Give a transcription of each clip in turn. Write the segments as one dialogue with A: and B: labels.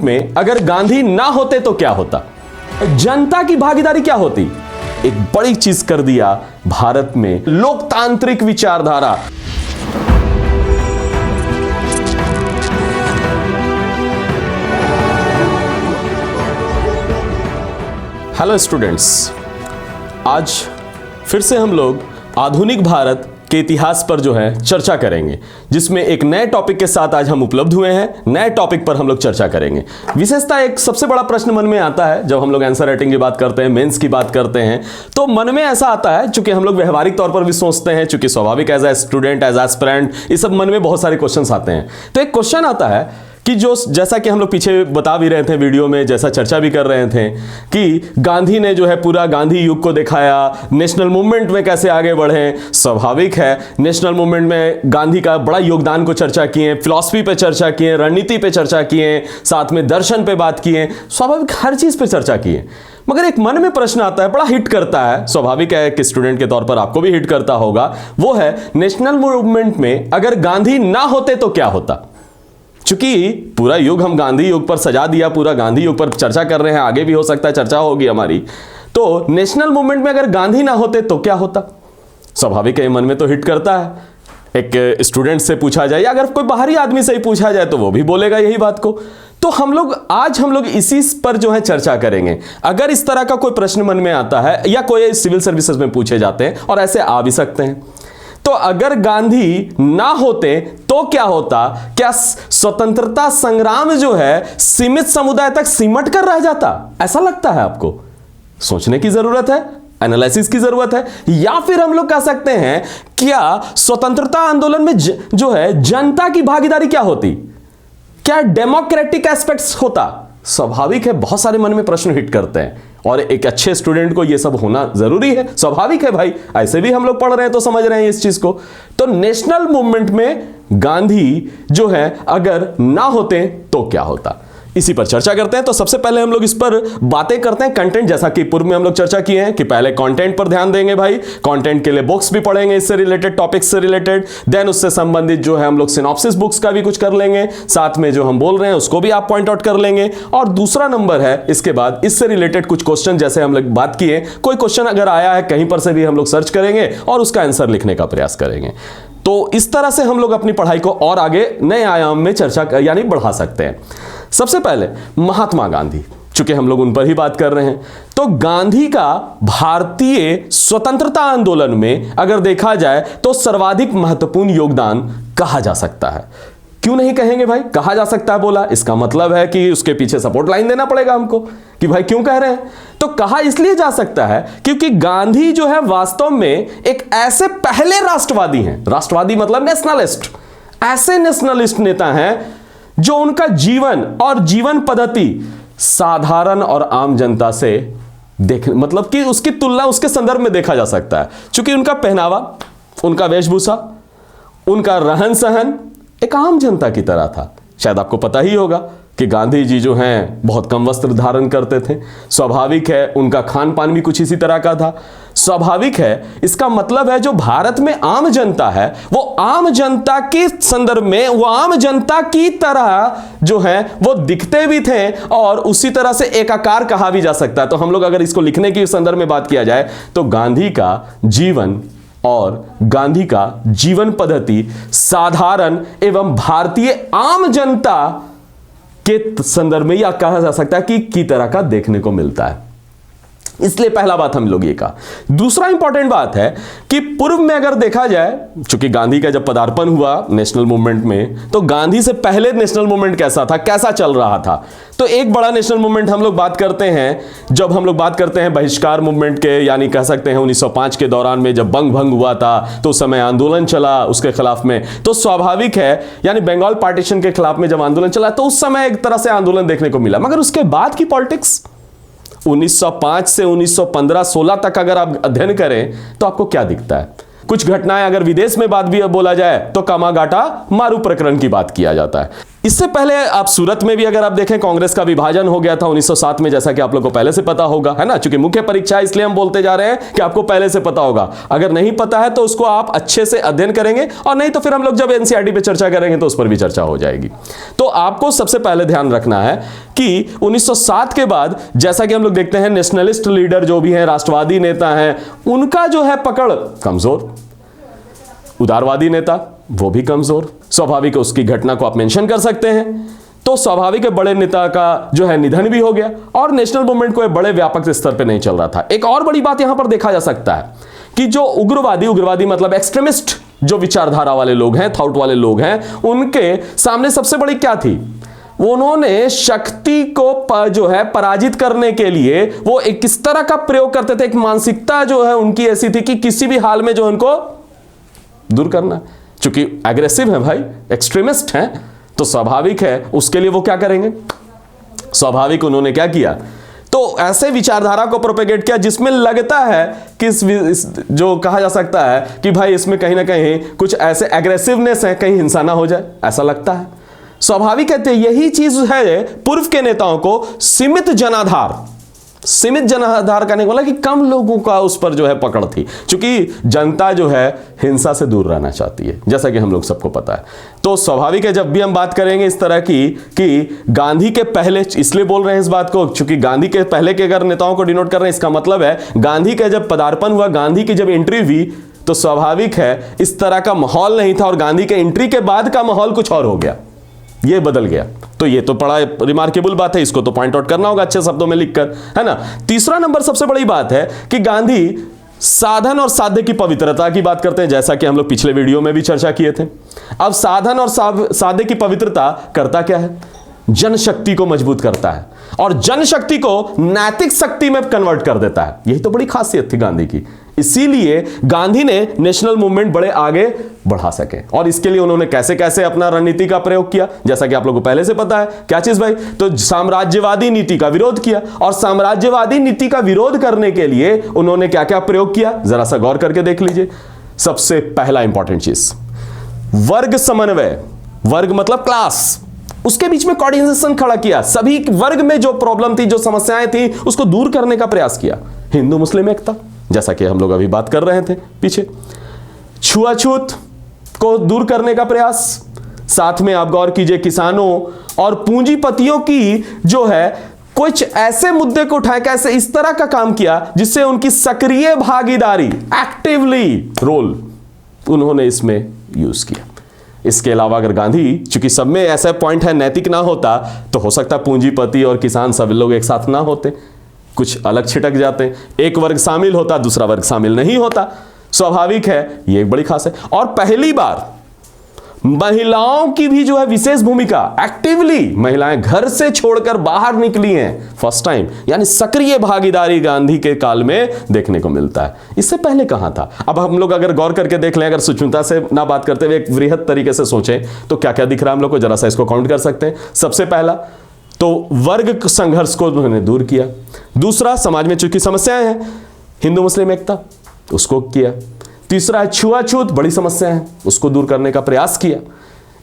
A: में अगर गांधी ना होते तो क्या होता, जनता की भागीदारी क्या होती। एक बड़ी चीज कर दिया भारत में लोकतांत्रिक विचारधारा। हेलो स्टूडेंट्स, आज फिर से हम लोग आधुनिक भारत के इतिहास पर जो है चर्चा करेंगे, जिसमें एक नए टॉपिक के साथ आज हम उपलब्ध हुए हैं। नए टॉपिक पर हम लोग चर्चा करेंगे। विशेषता एक सबसे बड़ा प्रश्न मन में आता है जब हम लोग आंसर राइटिंग की बात करते हैं, मेंस की बात करते हैं, तो मन में ऐसा आता है, चूंकि हम लोग व्यवहारिक तौर पर भी सोचते हैं, चूंकि स्वाभाविक as a student, as aspirant, ये सब मन में बहुत सारे क्वेश्चन आते हैं। तो एक क्वेश्चन आता है कि जो जैसा कि हम लोग पीछे बता भी रहे थे वीडियो में, जैसा चर्चा भी कर रहे थे कि गांधी ने जो है पूरा गांधी युग को दिखाया, नेशनल मूवमेंट में कैसे आगे बढ़े। स्वाभाविक है, नेशनल मूवमेंट में गांधी का बड़ा योगदान को चर्चा किए, फिलॉसफी पे चर्चा किए, रणनीति पे चर्चा किए, साथ में दर्शन पे बात किए, स्वाभाविक हर चीज पे चर्चा किए। मगर एक मन में प्रश्न आता है, बड़ा हिट करता है, स्वाभाविक है कि स्टूडेंट के तौर पर आपको भी हिट करता होगा। वो है नेशनल मूवमेंट में अगर गांधी ना होते तो क्या होता। चूंकि पूरा युग हम गांधी युग पर सजा दिया, पूरा गांधी युग पर चर्चा कर रहे हैं, आगे भी हो सकता है चर्चा होगी हमारी, तो नेशनल मूवमेंट में अगर गांधी ना होते तो क्या होता। स्वाभाविक है, मन में तो हिट करता है। एक स्टूडेंट से पूछा जाए या अगर कोई बाहरी आदमी से ही पूछा जाए तो वो भी बोलेगा यही बात को। तो आज हम लोग इसी पर जो है चर्चा करेंगे। अगर इस तरह का कोई प्रश्न मन में आता है या कोई सिविल सर्विसेज में पूछे जाते हैं, और ऐसे आ भी सकते हैं, तो अगर गांधी ना होते तो क्या होता। क्या स्वतंत्रता संग्राम जो है सीमित समुदाय तक सिमट कर रह जाता। ऐसा लगता है आपको? सोचने की जरूरत है, एनालिसिस की जरूरत है। या फिर हम लोग कह सकते हैं, क्या स्वतंत्रता आंदोलन में जो है जनता की भागीदारी क्या होती, क्या डेमोक्रेटिक एस्पेक्ट्स होता। स्वाभाविक है, बहुत सारे मन में प्रश्न हिट करते हैं, और एक अच्छे स्टूडेंट को यह सब होना जरूरी है। स्वाभाविक है भाई, ऐसे भी हम लोग पढ़ रहे हैं तो समझ रहे हैं इस चीज को। तो नेशनल मूवमेंट में गांधी जो है अगर ना होते तो क्या होता, इसी पर चर्चा करते हैं। तो सबसे पहले हम लोग इस पर बातें करते हैं। कंटेंट, जैसा कि पूर्व में हम लोग चर्चा किए हैं कि पहले कंटेंट पर ध्यान देंगे भाई, कंटेंट के लिए बुक्स भी पढ़ेंगे इससे रिलेटेड, टॉपिक्स से रिलेटेड, देन उससे संबंधित जो है हम लोग सिनॉप्सिस बुक्स का भी कुछ कर लेंगे, साथ में जो हम बोल रहे हैं उसको भी आप पॉइंट आउट कर लेंगे। और दूसरा नंबर है इसके बाद इससे रिलेटेड कुछ क्वेश्चन, जैसे हम लोग बात किए, कोई क्वेश्चन अगर आया है कहीं पर से भी हम लोग सर्च करेंगे और उसका आंसर लिखने का प्रयास करेंगे। तो इस तरह से हम लोग अपनी पढ़ाई को और आगे नए आयाम में चर्चा यानी बढ़ा सकते हैं। सबसे पहले महात्मा गांधी, चूंकि हम लोग उन पर ही बात कर रहे हैं, तो गांधी का भारतीय स्वतंत्रता आंदोलन में अगर देखा जाए तो सर्वाधिक महत्वपूर्ण योगदान कहा जा सकता है। क्यों नहीं कहेंगे भाई, कहा जा सकता है बोला, इसका मतलब है कि उसके पीछे सपोर्ट लाइन देना पड़ेगा हमको कि भाई क्यों कह रहे हैं। तो कहा इसलिए जा सकता है क्योंकि गांधी जो है वास्तव में एक ऐसे पहले राष्ट्रवादी हैं, राष्ट्रवादी मतलब नेशनलिस्ट, ऐसे नेशनलिस्ट नेता हैं जो उनका जीवन और जीवन पद्धति साधारण और आम जनता से मतलब कि उसकी तुलना उसके संदर्भ में देखा जा सकता है। क्योंकि उनका पहनावा, उनका वेशभूषा, उनका रहन सहन एक आम जनता की तरह था। शायद आपको पता ही होगा कि गांधी जी जो हैं बहुत कम वस्त्र धारण करते थे। स्वाभाविक है, उनका खान पान भी कुछ इसी तरह का था। स्वाभाविक है, इसका मतलब है जो भारत में आम जनता है वो आम जनता के संदर्भ में वो आम जनता की तरह जो है वो दिखते भी थे, और उसी तरह से एकाकार कहा भी जा सकता है। तो हम लोग अगर इसको लिखने के संदर्भ में बात किया जाए तो गांधी का जीवन और गांधी का जीवन पद्धति साधारण एवं भारतीय आम जनता के संदर्भ में यह कहा जा सकता है कि की तरह का देखने को मिलता है। इसलिए पहला बात हम लोग ये कहा। दूसरा इंपॉर्टेंट बात है कि पूर्व में अगर देखा जाए, चूंकि गांधी का जब पदार्पण हुआ नेशनल मूवमेंट में, तो गांधी से पहले नेशनल मूवमेंट कैसा था, कैसा चल रहा था। तो एक बड़ा नेशनल मूवमेंट हम लोग बात करते हैं, जब हम लोग बात करते हैं बहिष्कार मूवमेंट के, यानी कह सकते हैं 1905 के दौरान में जब बंग भंग हुआ था, तो उस समय आंदोलन चला उसके खिलाफ में। तो स्वाभाविक है, यानी बंगाल पार्टीशन के खिलाफ में जब आंदोलन चला तो उस समय एक तरह से आंदोलन देखने को मिला। मगर उसके बाद की पॉलिटिक्स 1905 से 1915-16 तक अगर आप अध्ययन करें तो आपको क्या दिखता है। कुछ घटनाएं अगर विदेश में बात भी बोला जाए तो कामागाटा मारू प्रकरण की बात किया जाता है। इससे पहले आप सूरत में भी अगर आप देखें कांग्रेस का विभाजन हो गया था 1907 में, जैसा कि आप लोगों को पहले से पता होगा, है ना। चूंकि मुख्य परीक्षा इसलिए हम बोलते जा रहे हैं कि आपको पहले से पता होगा। अगर नहीं पता है तो उसको आप अच्छे से अध्ययन करेंगे, और नहीं तो फिर हम लोग जब एनसीईआरटी पे चर्चा करेंगे तो उस पर भी चर्चा हो जाएगी। तो आपको सबसे पहले ध्यान रखना है कि 1907 के बाद जैसा कि हम लोग देखते हैं नेशनलिस्ट लीडर जो भी हैं, राष्ट्रवादी नेता हैं, उनका जो है पकड़ कमजोर, उदारवादी नेता वो भी कमजोर। स्वाभाविक उसकी घटना को आप मेंशन कर सकते हैं। तो स्वाभाविक है बड़े नेता का जो है निधन भी हो गया, और नेशनल मूवमेंट को बड़े व्यापक स्तर पे नहीं चल रहा था। एक और बड़ी बात यहां पर देखा जा सकता है कि जो उग्रवादी मतलब एक्सट्रीमिस्ट जो विचारधारा वाले लोग हैं, थॉट वाले लोग हैं, उनके सामने सबसे बड़ी क्या थी, उन्होंने शक्ति को जो है पराजित करने के लिए वो एक किस तरह का प्रयोग करते थे। एक मानसिकता जो है उनकी ऐसी थी कि किसी भी हाल में जो उनको दूर करना, चूंकि एग्रेसिव है भाई, एक्सट्रीमिस्ट हैं, तो स्वाभाविक है उसके लिए वो क्या करेंगे। स्वाभाविक उन्होंने क्या किया, तो ऐसे विचारधारा को प्रोपेगेट किया जिसमें लगता है कि जो कहा जा सकता है कि भाई इसमें कहीं ना कहीं कुछ ऐसे एग्रेसिवनेस है, कहीं हिंसा ना हो जाए, ऐसा लगता है। स्वाभाविक कहते यही चीज है पूर्व के नेताओं को सीमित जनाधार करने को बोला कि कम लोगों का उस पर जो है पकड़ थी, क्योंकि जनता जो है हिंसा से दूर रहना चाहती है, जैसा कि हम लोग सबको पता है। तो स्वाभाविक है जब भी हम बात करेंगे इस तरह की कि गांधी के पहले, इसलिए बोल रहे हैं इस बात को क्योंकि गांधी के पहले के अगर नेताओं को डिनोट कर रहे हैं, इसका मतलब है गांधी का जब पदार्पण हुआ, गांधी की जब एंट्री हुई, तो स्वाभाविक है इस तरह का माहौल नहीं था, और गांधी के एंट्री के बाद का माहौल कुछ और हो गया, ये बदल गया। तो ये तो बड़ा रिमार्केबल बात है, इसको तो पॉइंट आउट करना होगा अच्छे शब्दों में लिखकर, है ना। तीसरा नंबर सबसे बड़ी बात है कि गांधी साधन और साध्य की पवित्रता की बात करते हैं, जैसा कि हम लोग पिछले वीडियो में भी चर्चा किए थे। अब साधन और साध्य की पवित्रता करता क्या है, जनशक्ति को मजबूत करता है और जनशक्ति को नैतिक शक्ति में कन्वर्ट कर देता है। यही तो बड़ी खासियत थी गांधी की, इसीलिए गांधी ने नेशनल मूवमेंट बड़े आगे बढ़ा सके। और इसके लिए उन्होंने कैसे कैसे अपना रणनीति का प्रयोग किया, जैसा कि आप लोगों को पहले से पता है। क्या चीज भाई, तो साम्राज्यवादी नीति का विरोध किया, और साम्राज्यवादी नीति का विरोध करने के लिए उन्होंने क्या क्या प्रयोग किया, जरा सा गौर करके देख लीजिए। सबसे पहला इंपॉर्टेंट चीज, वर्ग समन्वय। वर्ग मतलब क्लास, उसके बीच में कोऑर्डिनेशन खड़ा किया, सभी वर्ग में जो प्रॉब्लम थी, जो समस्याएं थी, उसको दूर करने का प्रयास किया। हिंदू मुस्लिम एकता, जैसा कि हम लोग अभी बात कर रहे थे पीछे। छुआछूत को दूर करने का प्रयास, साथ में आप गौर कीजिए किसानों और पूंजीपतियों की जो है कुछ ऐसे मुद्दे को उठाए, कैसे इस तरह का काम किया जिससे उनकी सक्रिय भागीदारी, एक्टिवली रोल उन्होंने इसमें यूज किया। इसके अलावा अगर गांधी, चूंकि सब में ऐसा पॉइंट है नैतिक ना होता, तो हो सकता है पूंजीपति और किसान सब लोग एक साथ ना होते, कुछ अलग छिटक जाते, एक वर्ग शामिल होता, दूसरा वर्ग शामिल नहीं होता। स्वाभाविक है, ये एक बड़ी खास है। और पहली बार महिलाओं की भी जो है विशेष भूमिका, एक्टिवली महिलाएं घर से छोड़कर बाहर निकली हैं फर्स्ट टाइम, यानी सक्रिय भागीदारी गांधी के काल में देखने को मिलता है। इससे पहले कहां था। अब हम लोग अगर गौर करके देख लें, अगर सूक्ष्मता से ना बात करते हुए एक वृहद तरीके से सोचें, तो क्या क्या दिख रहा है हम लोग को, जरा सा इसको काउंट कर सकते हैं। सबसे पहला तो वर्ग संघर्ष को उन्होंने दूर किया। दूसरा, समाज में चूंकि समस्याएं हैं, हिंदू मुस्लिम एकता, उसको किया। तीसरा है छुआछूत, बड़ी समस्या है, उसको दूर करने का प्रयास किया।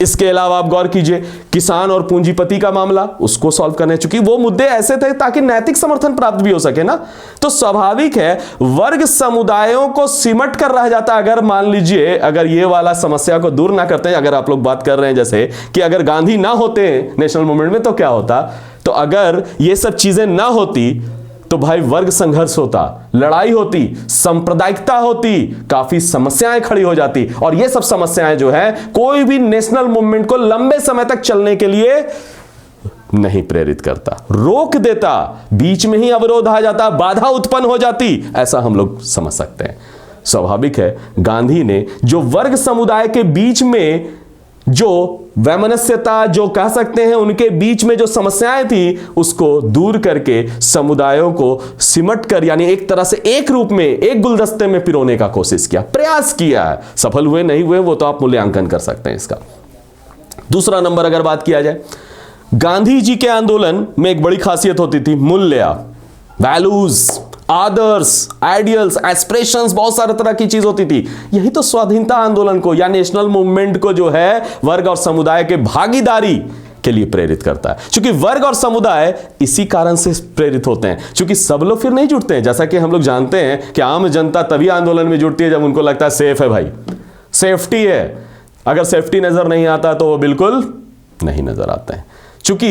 A: इसके अलावा आप गौर कीजिए किसान और पूंजीपति का मामला, उसको सॉल्व करने, चूंकि वो मुद्दे ऐसे थे ताकि नैतिक समर्थन प्राप्त भी हो सके ना। तो स्वाभाविक है वर्ग समुदायों को सिमट कर रह जाता अगर मान लीजिए अगर ये वाला समस्या को दूर ना करते हैं। अगर आप लोग बात कर रहे हैं जैसे कि अगर गांधी ना होते नेशनल मूवमेंट में तो क्या होता, तो अगर ये सब चीजें ना होती तो भाई वर्ग संघर्ष होता, लड़ाई होती, सांप्रदायिकता होती, काफी समस्याएं खड़ी हो जाती, और ये सब समस्याएं जो है कोई भी नेशनल मूवमेंट को लंबे समय तक चलने के लिए नहीं प्रेरित करता, रोक देता, बीच में ही अवरोध आ जाता, बाधा उत्पन्न हो जाती, ऐसा हम लोग समझ सकते हैं। स्वाभाविक है गांधी ने जो वर्ग समुदाय के बीच में जो वैमनस्यता, जो कह सकते हैं उनके बीच में जो समस्याएं थी, उसको दूर करके समुदायों को सिमट कर, यानी एक तरह से एक रूप में, एक गुलदस्ते में पिरोने का कोशिश किया, प्रयास किया है। सफल हुए नहीं हुए वो तो आप मूल्यांकन कर सकते हैं इसका। दूसरा नंबर अगर बात किया जाए, गांधी जी के आंदोलन में एक बड़ी खासियत होती थी मूल्य, वैल्यूज। आदर्श, आइडियल्स, एस्पिरेशंस, बहुत सारे तरह की चीज होती थी। यही तो स्वाधीनता आंदोलन को या नेशनल मूवमेंट को जो है वर्ग और समुदाय के भागीदारी के लिए प्रेरित करता है। क्योंकि वर्ग और समुदाय इसी कारण से प्रेरित होते हैं, क्योंकि सब लोग फिर नहीं जुड़ते हैं। जैसा कि हम लोग जानते हैं कि आम जनता तभी आंदोलन में जुड़ती है जब उनको लगता है सेफ है, भाई सेफ्टी है। अगर सेफ्टी नजर नहीं आता तो वो बिल्कुल नहीं नजर आते हैं। क्योंकि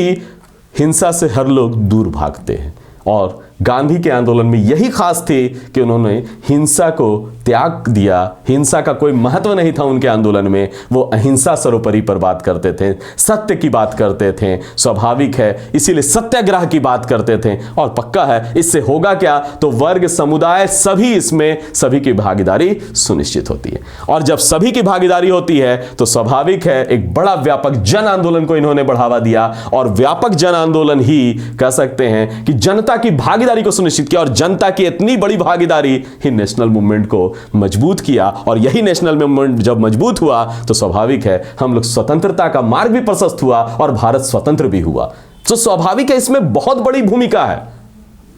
A: हिंसा से हर लोग दूर भागते हैं और गांधी के आंदोलन में यही खास थी कि उन्होंने हिंसा को त्याग दिया। हिंसा का कोई महत्व नहीं था उनके आंदोलन में। वो अहिंसा सर्वोपरि पर बात करते थे, सत्य की बात करते थे। स्वाभाविक है, इसीलिए सत्याग्रह की बात करते थे। और पक्का है इससे होगा क्या, तो वर्ग, समुदाय सभी, इसमें सभी की भागीदारी सुनिश्चित होती है। और जब सभी की भागीदारी होती है तो स्वाभाविक है एक बड़ा व्यापक जन आंदोलन को इन्होंने बढ़ावा दिया। और व्यापक जन आंदोलन ही कह सकते हैं कि जनता की भागीदारी को सुनिश्चित किया। और जनता की इतनी बड़ी भागीदारी ही नेशनल मूवमेंट को मजबूत किया। और यही नेशनल मूवमेंट जब मजबूत हुआ तो स्वाभाविक है हम लोग स्वतंत्रता का मार्ग भी प्रशस्त हुआ और भारत स्वतंत्र भी हुआ। तो स्वाभाविक है इसमें बहुत बड़ी भूमिका है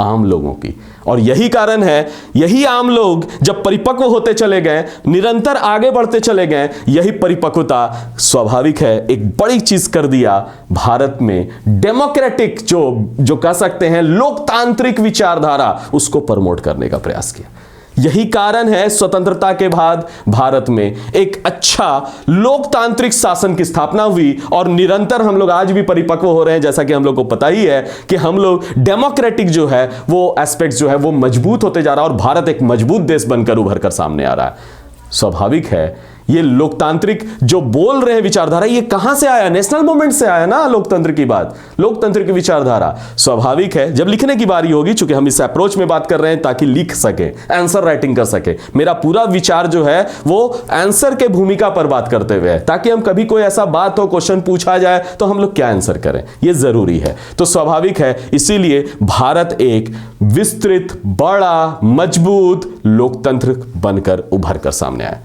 A: आम लोगों की। और यही कारण है, यही आम लोग जब परिपक्व होते चले गए, निरंतर आगे बढ़ते चले गए, यही परिपक्वता स्वाभाविक है एक बड़ी चीज कर दिया भारत में। डेमोक्रेटिक जो कह सकते हैं लोकतांत्रिक विचारधारा, उसको प्रमोट करने का प्रयास किया। यही कारण है स्वतंत्रता के बाद भारत में एक अच्छा लोकतांत्रिक शासन की स्थापना हुई। और निरंतर हम लोग आज भी परिपक्व हो रहे हैं। जैसा कि हम लोग को पता ही है कि हम लोग डेमोक्रेटिक जो है वो एस्पेक्ट जो है वो मजबूत होते जा रहा है और भारत एक मजबूत देश बनकर उभर कर सामने आ रहा है। स्वाभाविक है ये लोकतांत्रिक जो बोल रहे हैं विचारधारा, ये कहां से आया? नेशनल मूवमेंट से आया ना। लोकतंत्र की बात, लोकतंत्र की विचारधारा। स्वाभाविक है जब लिखने की बारी होगी, चूंकि हम इस अप्रोच में बात कर रहे हैं ताकि लिख सके, आंसर राइटिंग कर सके। मेरा पूरा विचार जो है वो आंसर के भूमिका पर बात करते हुए है, ताकि हम कभी कोई ऐसा बात हो, क्वेश्चन पूछा जाए तो हम लोग क्या आंसर करें, ये जरूरी है। तो स्वाभाविक है इसीलिए भारत एक विस्तृत, बड़ा, मजबूत लोकतंत्र बनकर उभर कर सामने आया।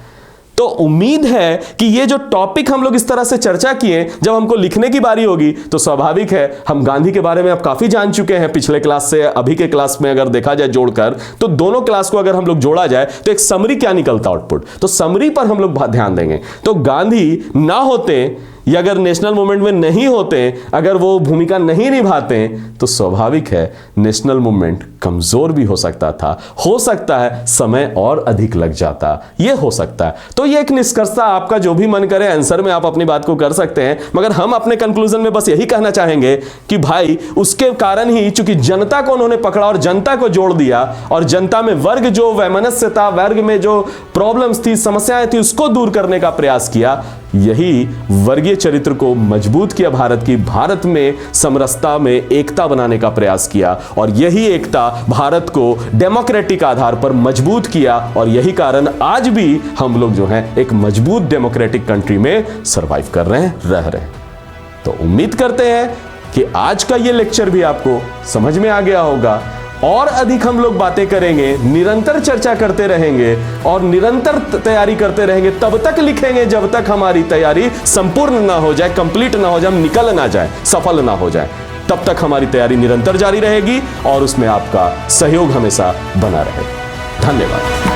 A: तो उम्मीद है कि ये जो टॉपिक हम लोग इस तरह से चर्चा किए, जब हमको लिखने की बारी होगी तो स्वाभाविक है हम गांधी के बारे में अब काफी जान चुके हैं पिछले क्लास से अभी के क्लास में। अगर देखा जाए जोड़कर, तो दोनों क्लास को अगर हम लोग जोड़ा जाए तो एक समरी क्या निकलता आउटपुट, तो समरी पर हम लोग ध्यान देंगे। तो गांधी ना होते या अगर नेशनल मूवमेंट में नहीं होते, अगर वो भूमिका नहीं निभाते, तो स्वाभाविक है नेशनल मूवमेंट कमजोर भी हो सकता था, हो सकता है समय और अधिक लग जाता, ये हो सकता है। तो ये एक निष्कर्षता, आपका जो भी मन करे आंसर में आप अपनी बात को कर सकते हैं, मगर हम अपने कंक्लूजन में बस यही कहना चाहेंगे कि भाई उसके कारण ही, चूंकि जनता को उन्होंने पकड़ा और जनता को जोड़ दिया, और जनता में वर्ग जो वैमनस्य था, वर्ग में जो प्रॉब्लम्स थी, समस्याएं थी, उसको दूर करने का प्रयास किया। यही वर्गीय चरित्र को मजबूत किया भारत की, भारत में समरसता में एकता बनाने का प्रयास किया, और यही एकता भारत को डेमोक्रेटिक आधार पर मजबूत किया। और यही कारण आज भी हम लोग जो हैं एक मजबूत डेमोक्रेटिक कंट्री में सरवाइव कर रहे हैं, रह रहे हैं। तो उम्मीद करते हैं कि आज का ये लेक्चर भी आपको समझ में आ गया होगा। और अधिक हम लोग बातें करेंगे, निरंतर चर्चा करते रहेंगे और निरंतर तैयारी करते रहेंगे, तब तक लिखेंगे जब तक हमारी तैयारी संपूर्ण ना हो जाए, कंप्लीट ना हो जाए, हम निकल ना जाए, सफल ना हो जाए। तब तक हमारी तैयारी निरंतर जारी रहेगी और उसमें आपका सहयोग हमेशा बना रहेगा। धन्यवाद।